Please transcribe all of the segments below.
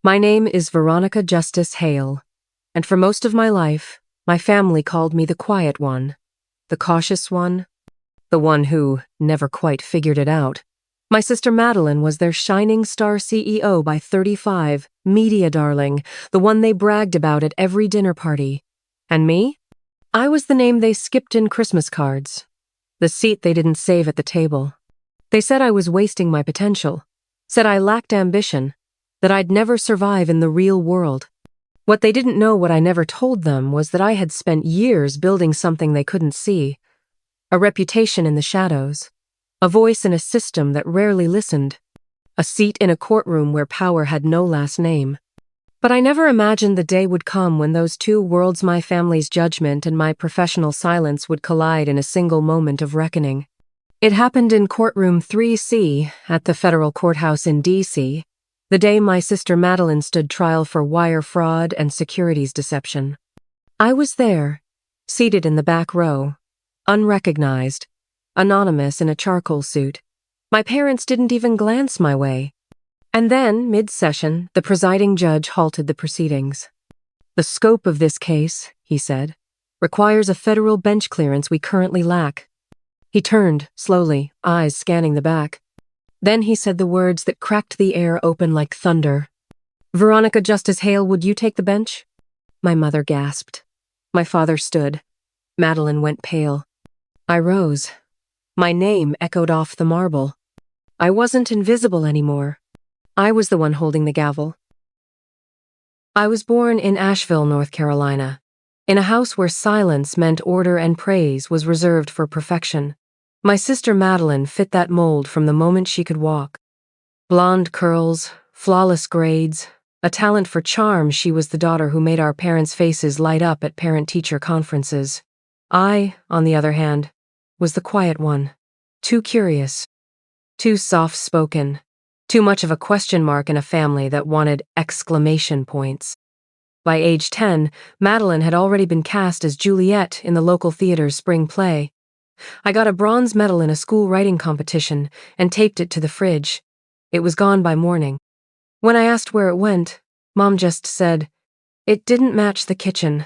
My name is Veronica Justice Hale, and for most of my life, my family called me the quiet one, the cautious one, the one who never quite figured it out. My sister Madeline was their shining star CEO by 35, media darling, the one they bragged about at every dinner party. And me? I was the name they skipped in Christmas cards, the seat they didn't save at the table. They said I was wasting my potential, said I lacked ambition, that I'd never survive in the real world. What they didn't know, what I never told them, was that I had spent years building something they couldn't see. A reputation in the shadows. A voice in a system that rarely listened. A seat in a courtroom where power had no last name. But I never imagined the day would come when those two worlds, my family's judgment and my professional silence, would collide in a single moment of reckoning. It happened in courtroom 3C at the federal courthouse in D.C., the day my sister Madeline stood trial for wire fraud and securities deception. I was there, seated in the back row, unrecognized, anonymous in a charcoal suit. My parents didn't even glance my way. And then, mid-session, the presiding judge halted the proceedings. "The scope of this case," he said, "requires a federal bench clearance we currently lack." He turned, slowly, eyes scanning the back. Then he said the words that cracked the air open like thunder. "Veronica Justice Hale, would you take the bench?" My mother gasped. My father stood. Madeline went pale. I rose. My name echoed off the marble. I wasn't invisible anymore. I was the one holding the gavel. I was born in Asheville, North Carolina, in a house where silence meant order and praise was reserved for perfection. My sister Madeline fit that mold from the moment she could walk. Blonde curls, flawless grades, a talent for charm. She was the daughter who made our parents' faces light up at parent-teacher conferences. I, on the other hand, was the quiet one. Too curious. Too soft-spoken. Too much of a question mark in a family that wanted exclamation points. By age 10, Madeline had already been cast as Juliet in the local theater's spring play. I got a bronze medal in a school writing competition and taped it to the fridge. It was gone by morning. When I asked where it went, Mom just said, "It didn't match the kitchen."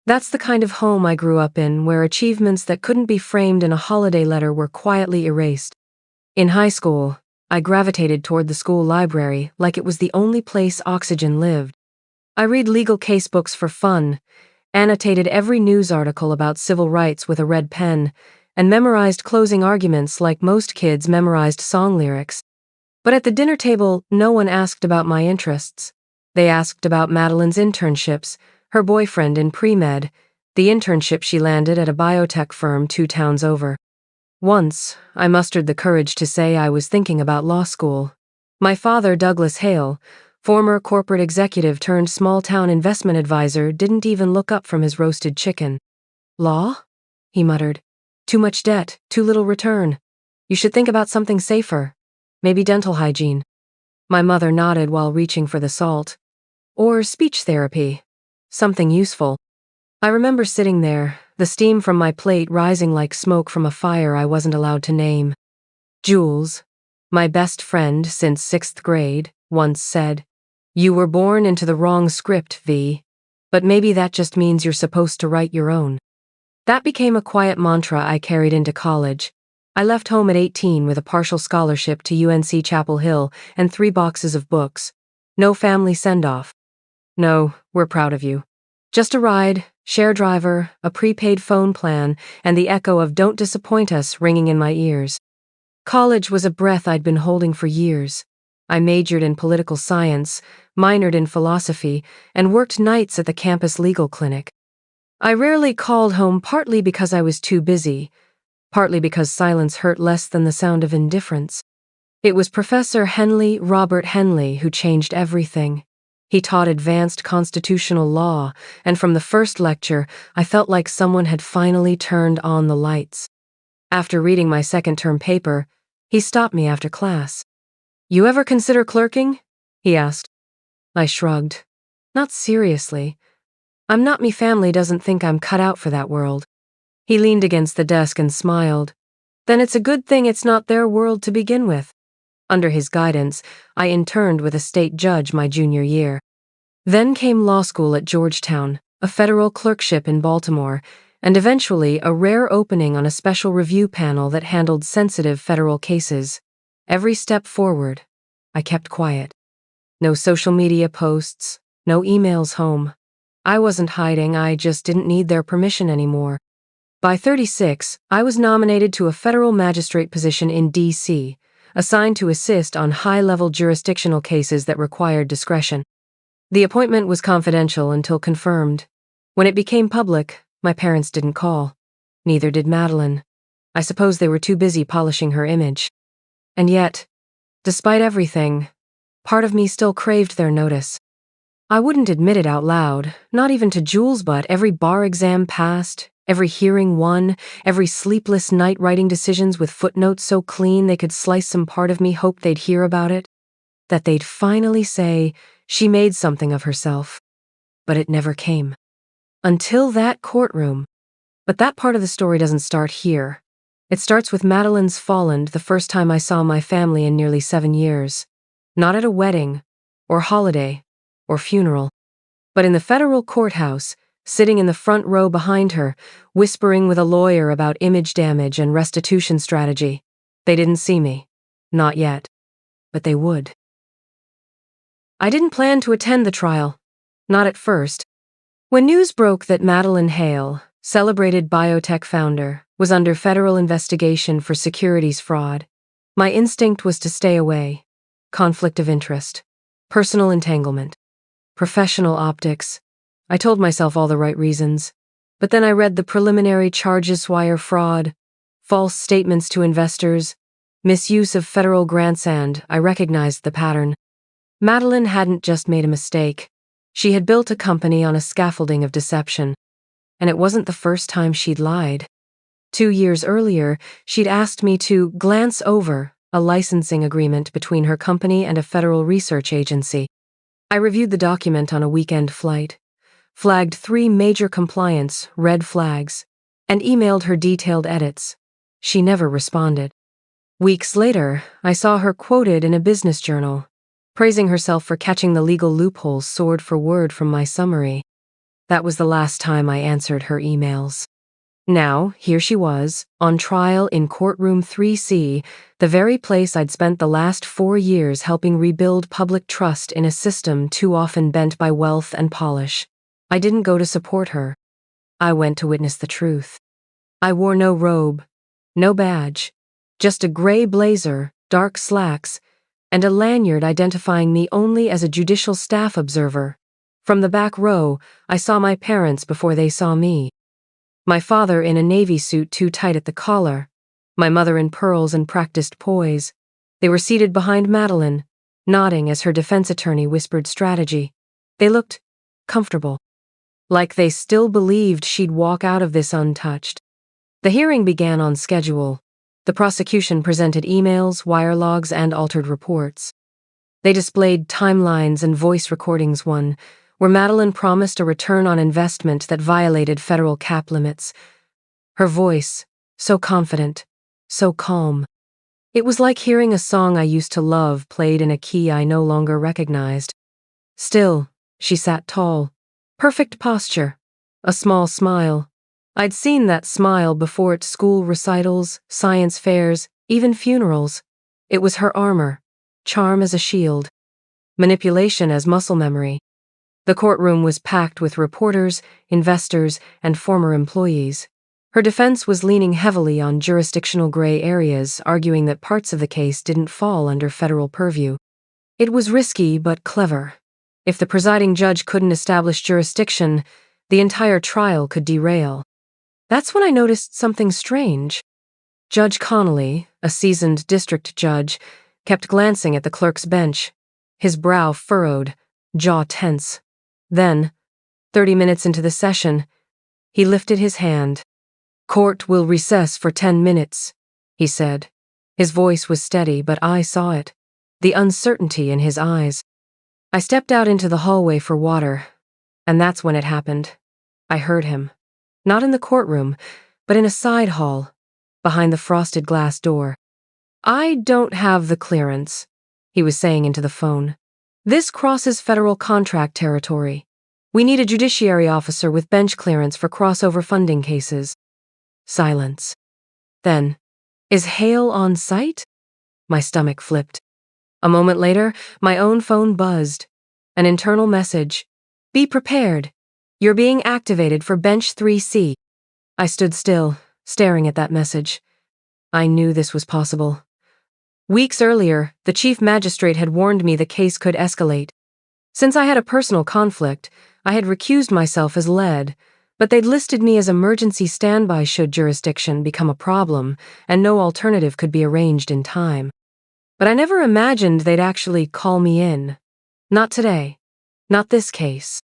That's the kind of home I grew up in, where achievements that couldn't be framed in a holiday letter were quietly erased. In high school, I gravitated toward the school library like it was the only place oxygen lived. I read legal case books for fun, annotated every news article about civil rights with a red pen, and memorized closing arguments like most kids memorized song lyrics. But at the dinner table, no one asked about my interests. They asked about Madeline's internships, her boyfriend in pre-med, the internship she landed at a biotech firm 2 towns over. Once, I mustered the courage to say I was thinking about law school. My father, Douglas Hale, former corporate executive turned small-town investment advisor, didn't even look up from his roasted chicken. "Law?" he muttered. "Too much debt, too little return. You should think about something safer. Maybe dental hygiene." My mother nodded while reaching for the salt. "Or speech therapy. Something useful." I remember sitting there, the steam from my plate rising like smoke from a fire I wasn't allowed to name. Jules, my best friend since 6th grade, once said, "You were born into the wrong script, V. But maybe that just means you're supposed to write your own." That became a quiet mantra I carried into college. I left home at 18 with a partial scholarship to UNC Chapel Hill and 3 boxes of books. No family send-off. "No, we're proud of you." Just a ride, share driver, a prepaid phone plan, and the echo of "Don't disappoint us" ringing in my ears. College was a breath I'd been holding for years. I majored in political science, minored in philosophy, and worked nights at the campus legal clinic. I rarely called home, partly because I was too busy, partly because silence hurt less than the sound of indifference. It was Professor Robert Henley, who changed everything. He taught advanced constitutional law, and from the first lecture, I felt like someone had finally turned on the lights. After reading my second-term paper, he stopped me after class. "You ever consider clerking?" he asked. I shrugged. "Not seriously. Me family doesn't think I'm cut out for that world." He leaned against the desk and smiled. "Then it's a good thing it's not their world to begin with." Under his guidance, I interned with a state judge my junior year. Then came law school at Georgetown, a federal clerkship in Baltimore, and eventually a rare opening on a special review panel that handled sensitive federal cases. Every step forward, I kept quiet. No social media posts, no emails home. I wasn't hiding, I just didn't need their permission anymore. By 36, I was nominated to a federal magistrate position in D.C., assigned to assist on high-level jurisdictional cases that required discretion. The appointment was confidential until confirmed. When it became public, my parents didn't call. Neither did Madeline. I suppose they were too busy polishing her image. And yet, despite everything, part of me still craved their notice. I wouldn't admit it out loud, not even to Jules, but every bar exam passed, every hearing won, every sleepless night writing decisions with footnotes so clean they could slice some part of me hoped they'd hear about it, that they'd finally say she made something of herself. But it never came. Until that courtroom. But that part of the story doesn't start here. It starts with Madeline's fallen the first time I saw my family in nearly 7 years. Not at a wedding, or holiday, or funeral, but in the federal courthouse, sitting in the front row behind her, whispering with a lawyer about image damage and restitution strategy. They didn't see me. Not yet. But they would. I didn't plan to attend the trial. Not at first. When news broke that Madeline Hale, celebrated biotech founder, was under federal investigation for securities fraud, my instinct was to stay away. Conflict of interest. Personal entanglement. Professional optics. I told myself all the right reasons. But then I read the preliminary charges: wire fraud, false statements to investors, misuse of federal grants, and I recognized the pattern. Madeline hadn't just made a mistake. She had built a company on a scaffolding of deception. And it wasn't the first time she'd lied. 2 years earlier, she'd asked me to glance over a licensing agreement between her company and a federal research agency. I reviewed the document on a weekend flight, flagged 3 major compliance red flags, and emailed her detailed edits. She never responded. Weeks later, I saw her quoted in a business journal, praising herself for catching the legal loopholes sword for word from my summary. That was the last time I answered her emails. Now, here she was, on trial in courtroom 3C, the very place I'd spent the last 4 years helping rebuild public trust in a system too often bent by wealth and polish. I didn't go to support her. I went to witness the truth. I wore no robe, no badge, just a gray blazer, dark slacks, and a lanyard identifying me only as a judicial staff observer. From the back row, I saw my parents before they saw me. My father in a navy suit too tight at the collar, my mother in pearls and practiced poise. They were seated behind Madeline, nodding as her defense attorney whispered strategy. They looked comfortable, like they still believed she'd walk out of this untouched. The hearing began on schedule. The prosecution presented emails, wire logs, and altered reports. They displayed timelines and voice recordings, one where Madeline promised a return on investment that violated federal cap limits. Her voice, so confident, so calm. It was like hearing a song I used to love played in a key I no longer recognized. Still, she sat tall. Perfect posture. A small smile. I'd seen that smile before at school recitals, science fairs, even funerals. It was her armor. Charm as a shield. Manipulation as muscle memory. The courtroom was packed with reporters, investors, and former employees. Her defense was leaning heavily on jurisdictional gray areas, arguing that parts of the case didn't fall under federal purview. It was risky but clever. If the presiding judge couldn't establish jurisdiction, the entire trial could derail. That's when I noticed something strange. Judge Connolly, a seasoned district judge, kept glancing at the clerk's bench, his brow furrowed, jaw tense. Then, 30 minutes into the session, he lifted his hand. "Court will recess for 10 minutes, he said. His voice was steady, but I saw it, the uncertainty in his eyes. I stepped out into the hallway for water, and that's when it happened. I heard him. Not in the courtroom, but in a side hall, behind the frosted glass door. I don't have the clearance, he was saying into the phone. This crosses federal contract territory. We need a judiciary officer with bench clearance for crossover funding cases. Silence. Then, is Hale on site? My stomach flipped. A moment later, my own phone buzzed. An internal message. Be prepared. You're being activated for Bench 3C. I stood still, staring at that message. I knew this was possible. Weeks earlier, the chief magistrate had warned me the case could escalate. Since I had a personal conflict, I had recused myself as led, but they'd listed me as emergency standby should jurisdiction become a problem, and no alternative could be arranged in time. But I never imagined they'd actually call me in. Not today. Not this case.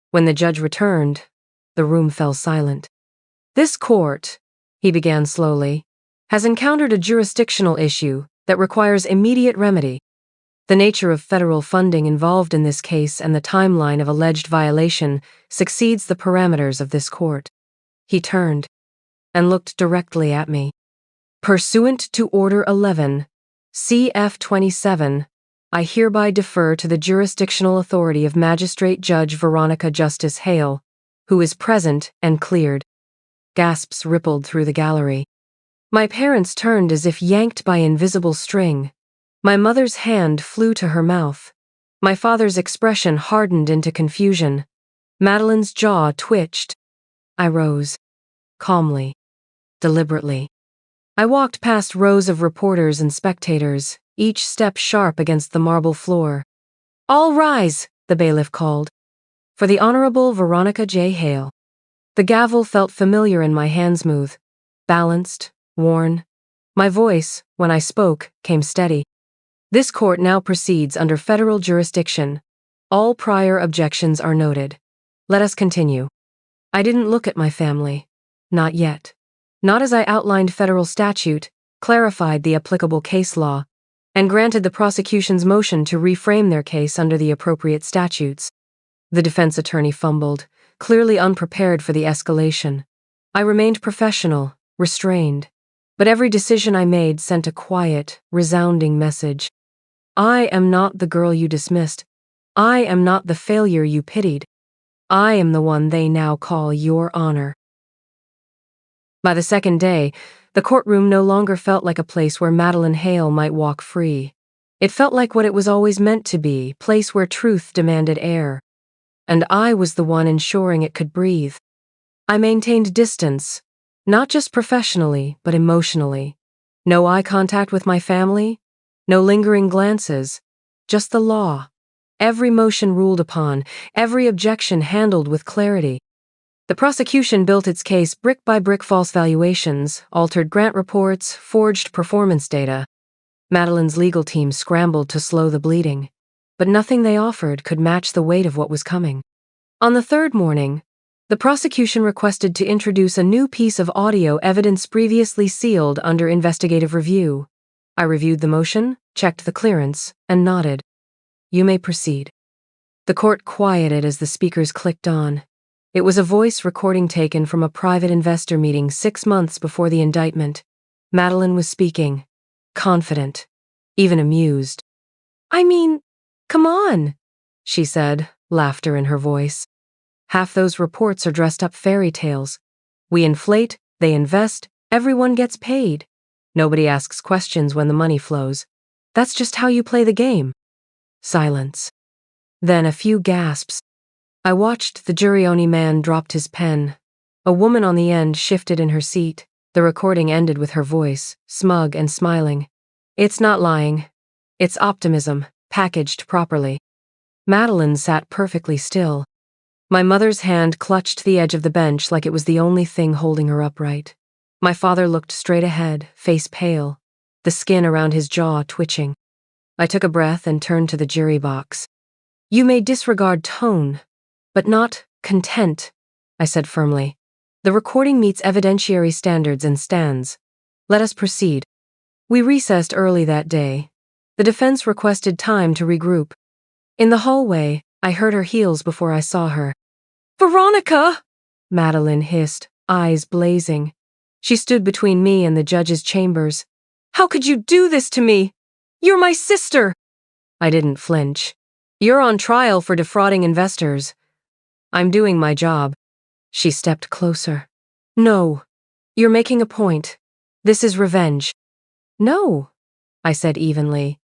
When the judge returned, the room fell silent. This court, he began slowly, has encountered a jurisdictional issue that requires immediate remedy. The nature of federal funding involved in this case and the timeline of alleged violation succeeds the parameters of this court. He turned and looked directly at me. Pursuant to Order 11, CF 27, I hereby defer to the jurisdictional authority of Magistrate Judge Veronica Justice Hale, who is present and cleared. Gasps rippled through the gallery. My parents turned as if yanked by invisible string. My mother's hand flew to her mouth. My father's expression hardened into confusion. Madeline's jaw twitched. I rose. Calmly. Deliberately. I walked past rows of reporters and spectators, each step sharp against the marble floor. All rise, the bailiff called. For the Honorable Veronica J. Hale. The gavel felt familiar in my hand smooth, balanced, worn. My voice, when I spoke, came steady. This court now proceeds under federal jurisdiction. All prior objections are noted. Let us continue. I didn't look at my family. Not yet. Not as I outlined federal statute, clarified the applicable case law, and granted the prosecution's motion to reframe their case under the appropriate statutes. The defense attorney fumbled, clearly unprepared for the escalation. I remained professional, restrained. But every decision I made sent a quiet, resounding message. I am not the girl you dismissed. I am not the failure you pitied. I am the one they now call Your Honor. By the second day, the courtroom no longer felt like a place where Madeline Hale might walk free. It felt like what it was always meant to be, a place where truth demanded air. And I was the one ensuring it could breathe. I maintained distance, not just professionally, but emotionally. No eye contact with my family, no lingering glances, just the law. Every motion ruled upon, every objection handled with clarity. The prosecution built its case brick by brick, false valuations, altered grant reports, forged performance data. Madeline's legal team scrambled to slow the bleeding, but nothing they offered could match the weight of what was coming. On the third morning, the prosecution requested to introduce a new piece of audio evidence previously sealed under investigative review. I reviewed the motion, checked the clearance, and nodded. You may proceed. The court quieted as the speakers clicked on. It was a voice recording taken from a private investor meeting 6 months before the indictment. Madeline was speaking, confident, even amused. I mean, come on, she said, laughter in her voice. Half those reports are dressed up fairy tales. We inflate, they invest, everyone gets paid. Nobody asks questions when the money flows. That's just how you play the game. Silence. Then a few gasps. I watched the jury-only man dropped his pen. A woman on the end shifted in her seat. The recording ended with her voice, smug and smiling. It's not lying. It's optimism, packaged properly. Madeline sat perfectly still. My mother's hand clutched the edge of the bench like it was the only thing holding her upright. My father looked straight ahead, face pale, the skin around his jaw twitching. I took a breath and turned to the jury box. You may disregard tone, but not content, I said firmly. The recording meets evidentiary standards and stands. Let us proceed. We recessed early that day. The defense requested time to regroup. In the hallway, I heard her heels before I saw her. Veronica! Madeline hissed, eyes blazing. She stood between me and the judge's chambers. How could you do this to me? You're my sister! I didn't flinch. You're on trial for defrauding investors. I'm doing my job. She stepped closer. No, you're making a point. This is revenge. No, I said evenly.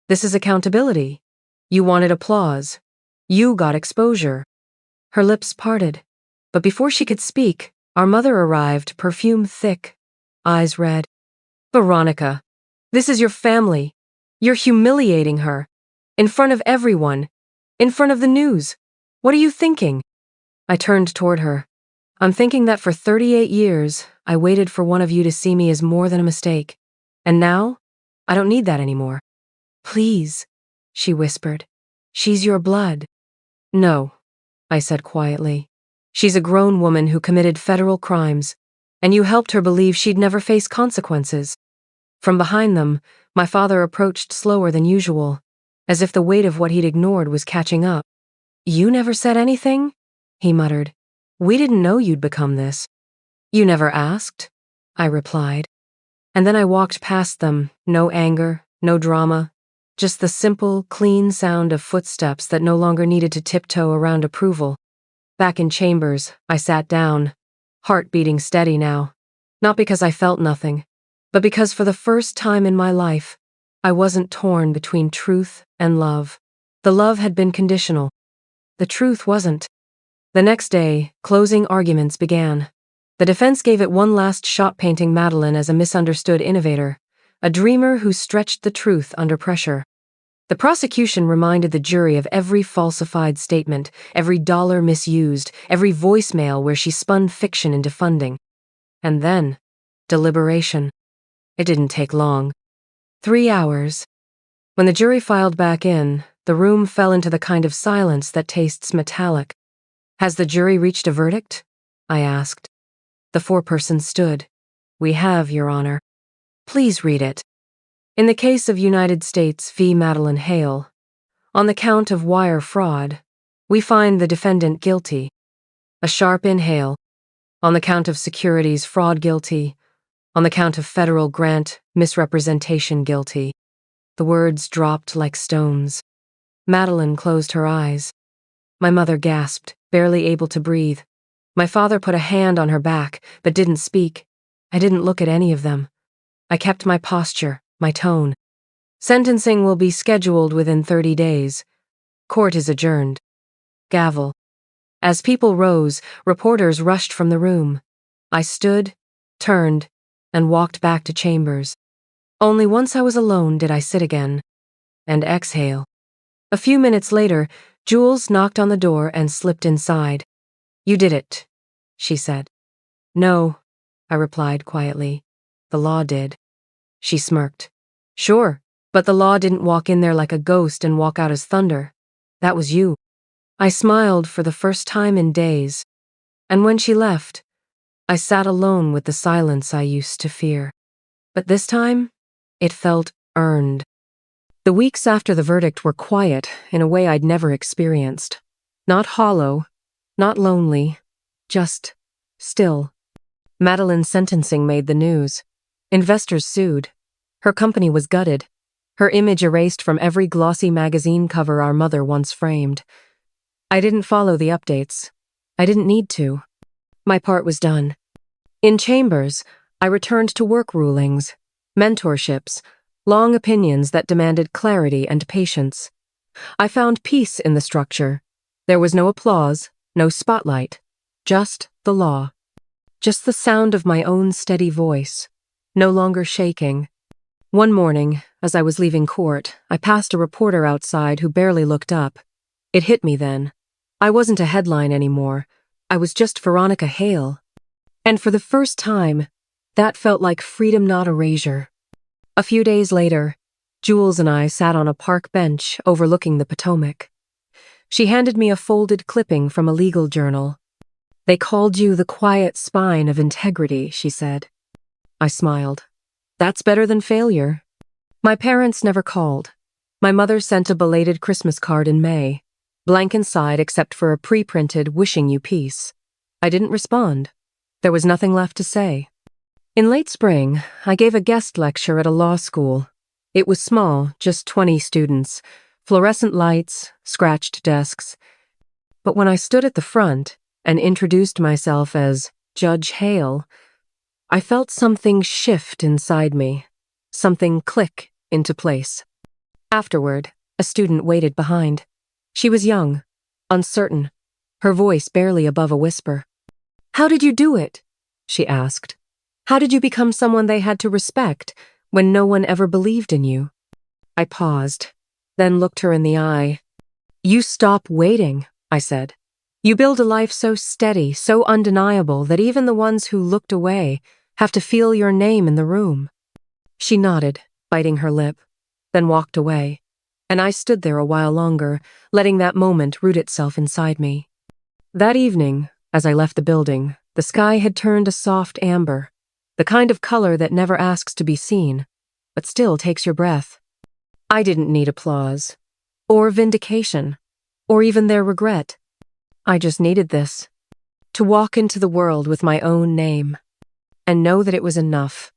This is accountability. You wanted applause. You got exposure. Her lips parted, but before she could speak, our mother arrived, perfume thick, eyes red. Veronica, this is your family. You're humiliating her. In front of everyone. In front of the news. What are you thinking? I turned toward her. I'm thinking that for 38 years, I waited for one of you to see me as more than a mistake. And now, I don't need that anymore. Please, she whispered. She's your blood. No, I said quietly. She's a grown woman who committed federal crimes, and you helped her believe she'd never face consequences. From behind them, my father approached slower than usual, as if the weight of what he'd ignored was catching up. You never said anything? He muttered. We didn't know you'd become this. You never asked, I replied. And then I walked past them, no anger, no drama, just the simple, clean sound of footsteps that no longer needed to tiptoe around approval. Back in chambers, I sat down, heart beating steady now. Not because I felt nothing, but because for the first time in my life, I wasn't torn between truth and love. The love had been conditional. The truth wasn't. The next day, closing arguments began. The defense gave it one last shot, painting Madeline as a misunderstood innovator, a dreamer who stretched the truth under pressure. The prosecution reminded the jury of every falsified statement, every dollar misused, every voicemail where she spun fiction into funding. And then, deliberation. It didn't take long. 3 hours. When the jury filed back in, the room fell into the kind of silence that tastes metallic. Has the jury reached a verdict? I asked. The foreperson stood. We have, Your Honor. Please read it. In the case of United States v. Madeline Hale, on the count of wire fraud, we find the defendant guilty. A sharp inhale. On the count of securities fraud, guilty. On the count of federal grant misrepresentation, guilty. The words dropped like stones. Madeline closed her eyes. My mother gasped, barely able to breathe. My father put a hand on her back, but didn't speak. I didn't look at any of them. I kept my posture, my tone. Sentencing will be scheduled within 30 days. Court is adjourned. Gavel. As people rose, reporters rushed from the room. I stood, turned, and walked back to chambers. Only once I was alone did I sit again and exhale. A few minutes later, Jules knocked on the door and slipped inside. You did it, she said. No, I replied quietly. The law did. She smirked. Sure, but the law didn't walk in there like a ghost and walk out as thunder. That was you. I smiled for the first time in days. And when she left, I sat alone with the silence I used to fear. But this time, it felt earned. The weeks after the verdict were quiet in a way I'd never experienced. Not hollow, not lonely, just still. Madeline's sentencing made the news. Investors sued. Her company was gutted. Her image erased from every glossy magazine cover our mother once framed. I didn't follow the updates. I didn't need to. My part was done. In chambers, I returned to work rulings, mentorships, long opinions that demanded clarity and patience. I found peace in the structure. There was no applause, no spotlight, just the law. Just the sound of my own steady voice, no longer shaking. One morning, as I was leaving court, I passed a reporter outside who barely looked up. It hit me then. I wasn't a headline anymore. I was just Veronica Hale. And for the first time, that felt like freedom, not erasure. A few days later, Jules and I sat on a park bench overlooking the Potomac. She handed me a folded clipping from a legal journal. They called you the quiet spine of integrity, she said. I smiled. That's better than failure. My parents never called. My mother sent a belated Christmas card in May, blank inside except for a pre-printed wishing you peace. I didn't respond. There was nothing left to say. In late spring, I gave a guest lecture at a law school. It was small, just 20 students, fluorescent lights, scratched desks. But when I stood at the front and introduced myself as Judge Hale, I felt something shift inside me, something click into place. Afterward, a student waited behind. She was young, uncertain, her voice barely above a whisper. "How did you do it?" she asked. "How did you become someone they had to respect when no one ever believed in you?" I paused, then looked her in the eye. "You stop waiting," I said. "You build a life so steady, so undeniable that even the ones who looked away have to feel your name in the room." She nodded, biting her lip, then walked away, and I stood there a while longer, letting that moment root itself inside me. That evening, as I left the building, the sky had turned a soft amber, the kind of color that never asks to be seen, but still takes your breath. I didn't need applause, or vindication, or even their regret. I just needed this, to walk into the world with my own name, and know that it was enough.